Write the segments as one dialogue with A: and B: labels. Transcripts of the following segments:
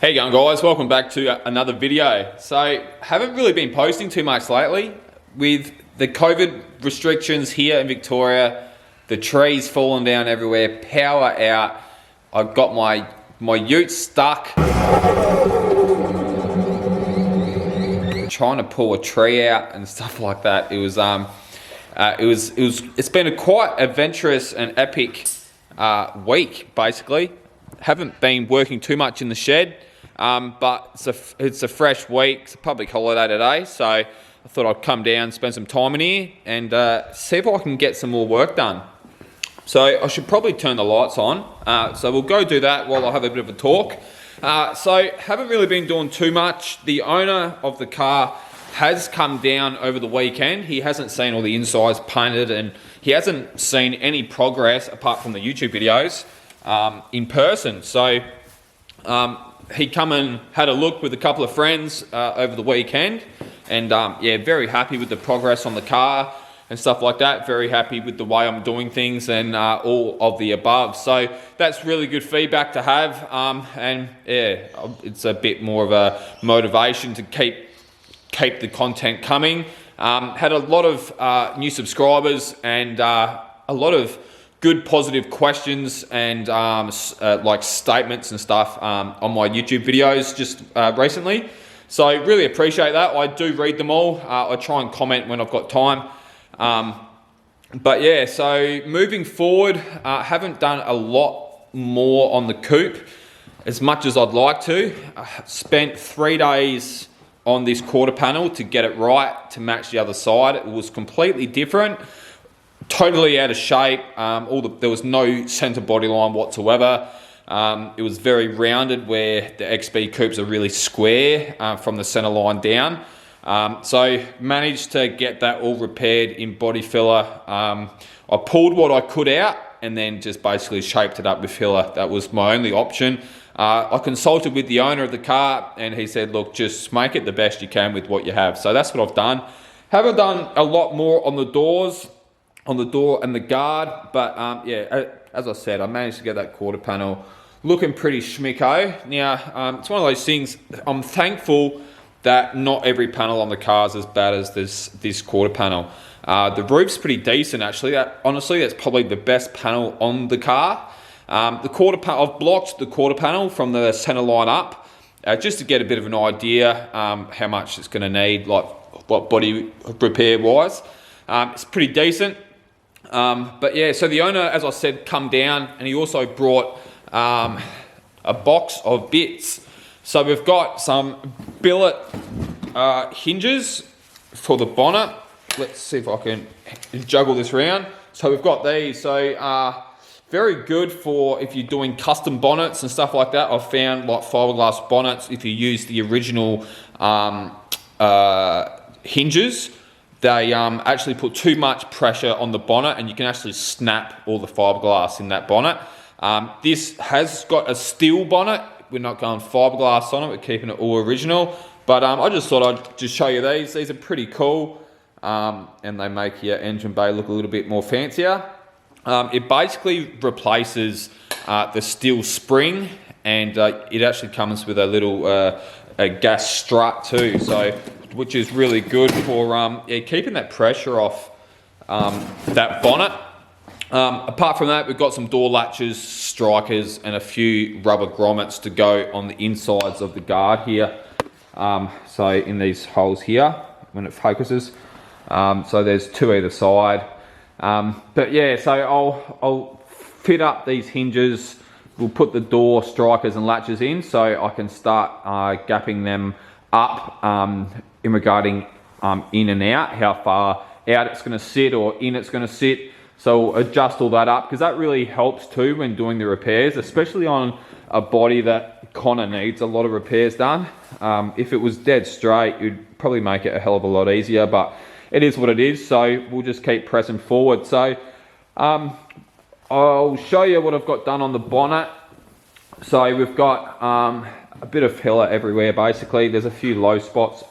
A: How you going, guys? Welcome back to another video. So, haven't really been posting too much lately with the COVID restrictions here in Victoria, the trees falling down everywhere, power out. I've got my ute stuck, trying to pull a tree out and stuff like that. It's been a quite adventurous and epic week, basically. Haven't been working too much in the shed. But it's a fresh week. It's a public holiday today, so I thought I'd come down, spend some time in here, and see if I can get some more work done. So I should probably turn the lights on. So we'll go do that while I have a bit of a talk. So haven't really been doing too much. The owner of the car has come down over the weekend. He hasn't seen all the insides painted, and he hasn't seen any progress apart from the YouTube videos in person. So he come and had a look with a couple of friends over the weekend, and yeah, very happy with the progress on the car and stuff like that. Very happy with the way I'm doing things and all of the above. So that's really good feedback to have, and yeah, it's a bit more of a motivation to keep the content coming. Had a lot of new subscribers and a lot of good positive questions and like statements and stuff on my YouTube videos just recently. So I really appreciate that. I do read them all. I try and comment when I've got time. But yeah, so moving forward, haven't done a lot more on the coupe as much as I'd like to. I spent 3 days on this quarter panel to get it right, to match the other side. It was completely different. Totally out of shape. There was no center body line whatsoever. It was very rounded, where the XB coupes are really square from the center line down. So managed to get that all repaired in body filler. I pulled what I could out and then just basically shaped it up with filler. That was my only option. I consulted with the owner of the car, and he said, look, just make it the best you can with what you have. So that's what I've done. Haven't done a lot more on the doors, on the door and the guard, but yeah, as I said, I managed to get that quarter panel looking pretty schmicko. Now, it's one of those things, I'm thankful that not every panel on the car is as bad as this quarter panel. The roof's pretty decent, actually. Honestly, that's probably the best panel on the car. I've blocked the quarter panel from the center line up, just to get a bit of an idea how much it's going to need, like what body repair wise. It's pretty decent. But yeah, so the owner, as I said, come down, and he also brought a box of bits. So we've got some billet hinges for the bonnet. Let's see if I can juggle this around. So we've got these. So very good for if you're doing custom bonnets and stuff like that. I've found like fiberglass bonnets, if you use the original hinges, they actually put too much pressure on the bonnet, and you can actually snap all the fiberglass in that bonnet. This has got a steel bonnet. We're not going fiberglass on it. We're keeping it all original. But I just thought I'd just show you these. These are pretty cool, and they make your engine bay look a little bit more fancier. It basically replaces the steel spring, and it actually comes with a little a gas strut too. So, which is really good for yeah, keeping that pressure off that bonnet. Apart from that, we've got some door latches, strikers, and a few rubber grommets to go on the insides of the guard here. So in these holes here, when it focuses. So there's 2 either side. But yeah, so I'll fit up these hinges. We'll put the door strikers and latches in, so I can start gapping them up in regarding in and out, how far out it's going to sit or in it's going to sit. So adjust all that up, because that really helps too when doing the repairs, especially on a body that kind of needs a lot of repairs done. If it was dead straight, it'd probably make it a hell of a lot easier, but it is what it is, so we'll just keep pressing forward. So I'll show you what I've got done on the bonnet. So we've got a bit of filler everywhere basically. There's a few low spots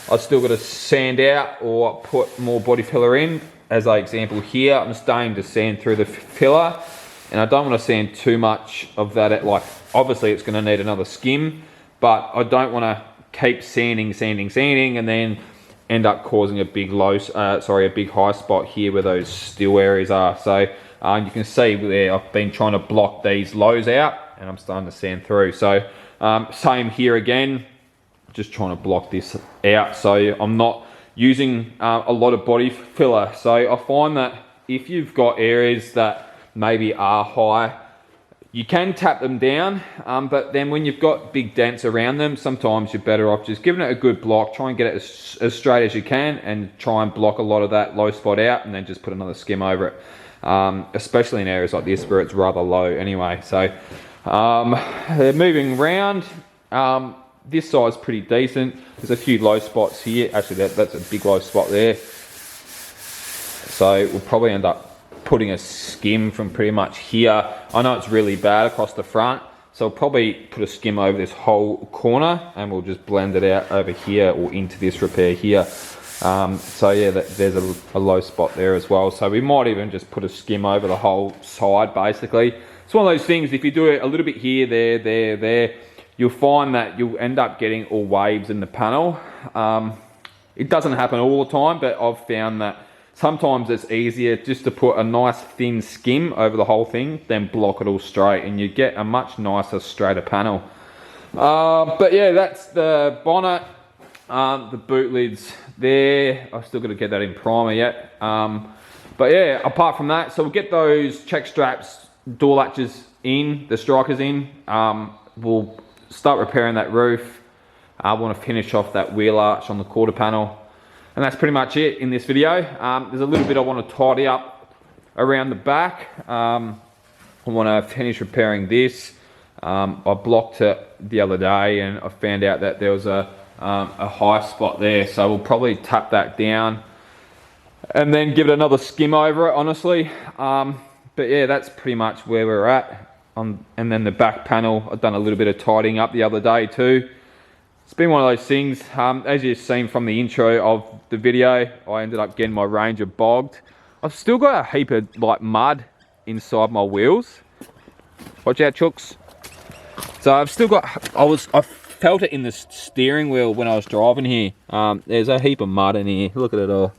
A: I've still got to sand out or put more body filler in. As an example here, I'm starting to sand through the filler, and I don't want to sand too much of that. Like, obviously it's going to need another skim, but I don't want to keep sanding, and then end up causing a big a big high spot here where those steel areas are. So you can see there I've been trying to block these lows out, and I'm starting to sand through. So same here again, just trying to block this out so I'm not using a lot of body filler. So I find that if you've got areas that maybe are high, you can tap them down, but then when you've got big dents around them, sometimes you're better off just giving it a good block, try and get it as straight as you can, and try and block a lot of that low spot out, and then just put another skim over it, especially in areas like this where it's rather low anyway. So moving around, this side's pretty decent. There's a few low spots here. Actually, that's a big low spot there. So we'll probably end up putting a skim from pretty much here. I know it's really bad across the front, so I'll probably put a skim over this whole corner, and we'll just blend it out over here or into this repair here. So yeah, there's a low spot there as well. So we might even just put a skim over the whole side basically. It's one of those things, if you do it a little bit here, there, you'll find that you'll end up getting all waves in the panel. It doesn't happen all the time, but I've found that sometimes it's easier just to put a nice thin skim over the whole thing than block it all straight, and you get a much nicer, straighter panel. But yeah, that's the bonnet. The boot lids there, I've still got to get that in primer yet. But yeah, apart from that, so we'll get those check straps, door latches in, the strikers in. We'll start repairing that roof. I want to finish off that wheel arch on the quarter panel. And that's pretty much it in this video. There's a little bit I want to tidy up around the back. I want to finish repairing this. I blocked it the other day, and I found out that there was a high spot there. So we'll probably tap that down and then give it another skim over it, honestly. But yeah, that's pretty much where we're at. And then the back panel, I've done a little bit of tidying up the other day too. It's been one of those things, as you've seen from the intro of the video, I ended up getting my Ranger bogged. I've still got a heap of like mud inside my wheels. Watch out, chooks. So I've still got, I felt it in the steering wheel when I was driving here. There's a heap of mud in here, look at it all.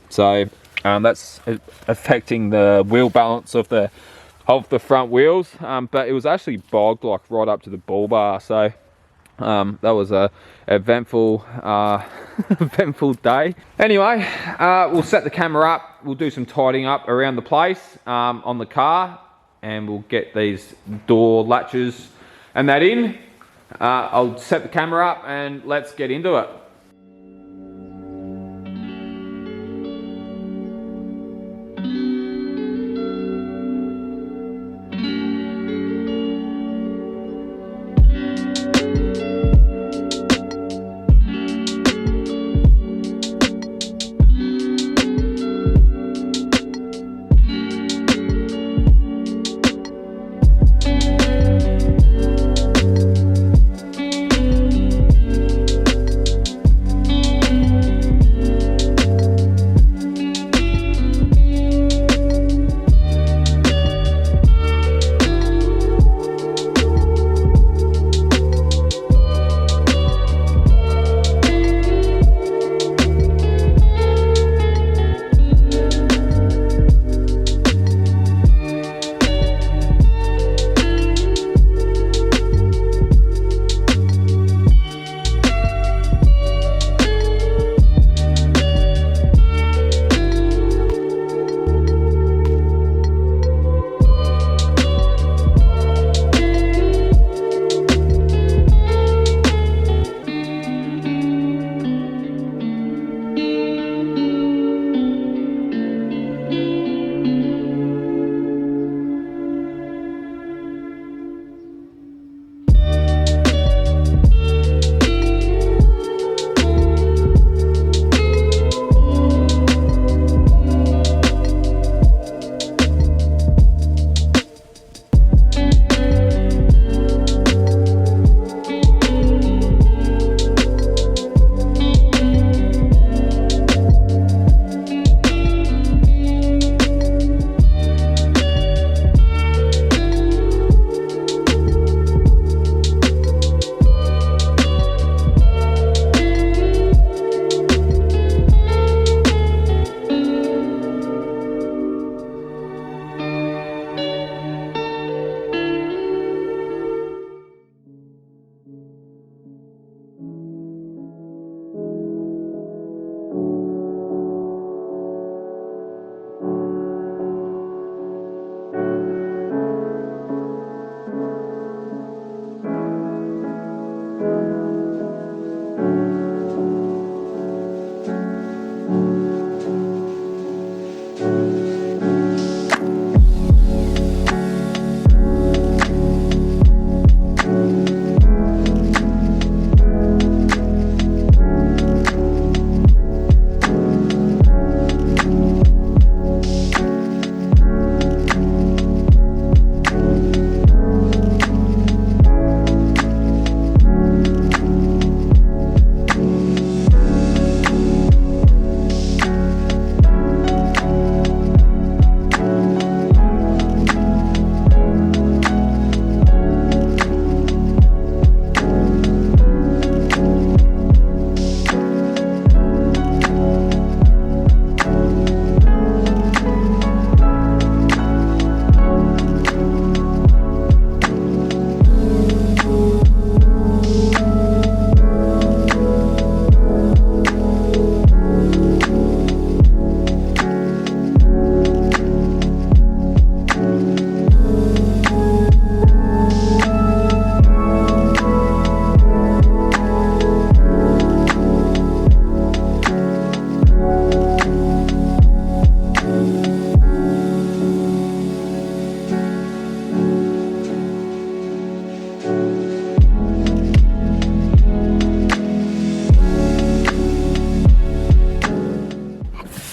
A: So that's affecting the wheel balance of the front wheels, but it was actually bogged like right up to the bull bar. So that was a eventful eventful day. Anyway, we'll set the camera up, we'll do some tidying up around the place on the car, and we'll get these door latches and that in. I'll set the camera up and let's get into it.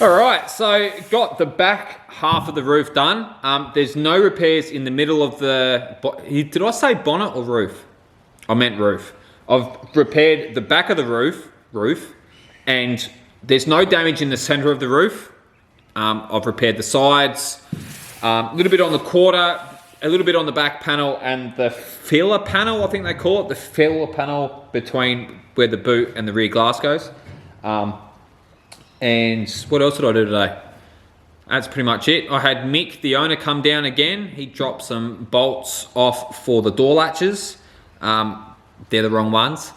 A: All right, so got the back half of the roof done. There's no repairs in the middle of the, did I say bonnet or roof? I meant roof. I've repaired the back of the roof, and there's no damage in the center of the roof. I've repaired the sides, a little bit on the quarter, a little bit on the back panel, and the filler panel, I think they call it, the filler panel between where the boot and the rear glass goes. And what else did I do today? That's pretty much it. I had Mick, the owner, come down again. He dropped some bolts off for the door latches. They're the wrong ones.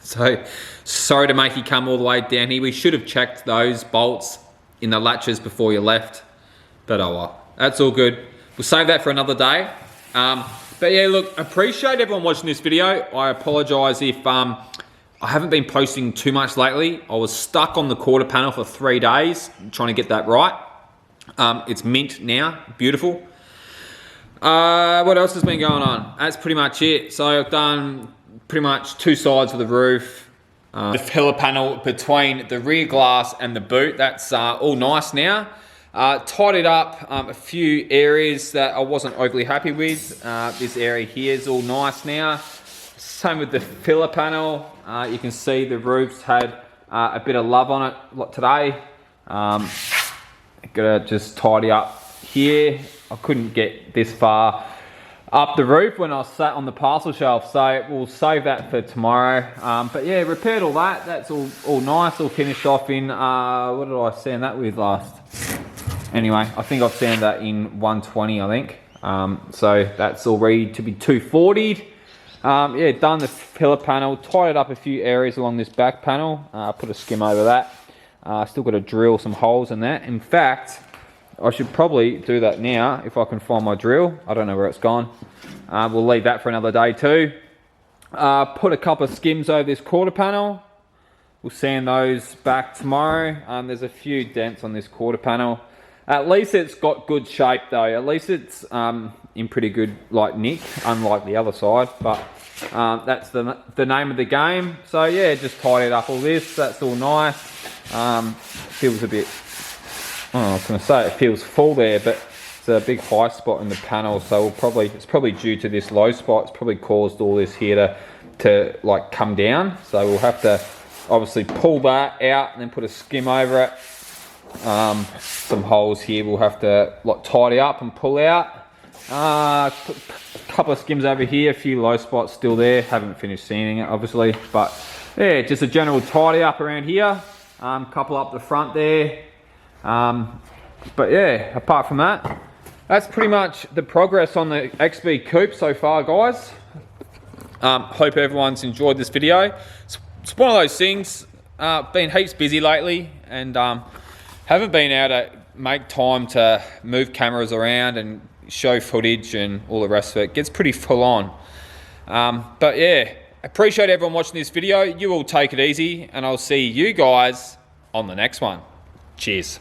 A: So sorry to make you come all the way down here. We should have checked those bolts in the latches before you left. But oh well, that's all good. We'll save that for another day. But yeah, look, appreciate everyone watching this video. I apologize if I haven't been posting too much lately. I was stuck on the quarter panel for 3 days trying to get that right. It's mint now, beautiful. What else has been going on? That's pretty much it. So I've done pretty much 2 sides of the roof. The filler panel between the rear glass and the boot, that's all nice now. Tidied up a few areas that I wasn't overly happy with. This area here is all nice now. Same with the filler panel. You can see the roof's had a bit of love on it today. Gotta just tidy up here. I couldn't get this far up the roof when I was sat on the parcel shelf, so we'll save that for tomorrow. But yeah, repaired all that. That's all nice, all finished off in, what did I sand that with last? Anyway, I think I've sanded that in 120, I think. So that's all ready to be 240'd. Yeah, done the pillar panel, tied up a few areas along this back panel, put a skim over that. Still got to drill some holes in that. In fact, I should probably do that now if I can find my drill. I don't know where it's gone. We'll leave that for another day too. Put a couple of skims over this quarter panel. We'll sand those back tomorrow. There's a few dents on this quarter panel. At least it's got good shape though. At least it's in pretty good nick, unlike the other side. But that's the name of the game. So yeah, just tidied up all this. That's all nice. Feels a bit, I was going to say it feels full there, but it's a big high spot in the panel. So it's probably due to this low spot. It's probably caused all this here to come down. So we'll have to obviously pull that out and then put a skim over it. Some holes here we'll have to tidy up and pull out. A couple of skims over here, a few low spots still there. Haven't finished sanding it obviously, but yeah, just a general tidy up around here. Couple up the front there. But yeah, apart from that, that's pretty much the progress on the XB Coupe so far, guys. Hope everyone's enjoyed this video. It's one of those things, been heaps busy lately, and haven't been able to make time to move cameras around and show footage and all the rest of it. Gets pretty full on. But yeah, appreciate everyone watching this video. You all take it easy, and I'll see you guys on the next one. Cheers.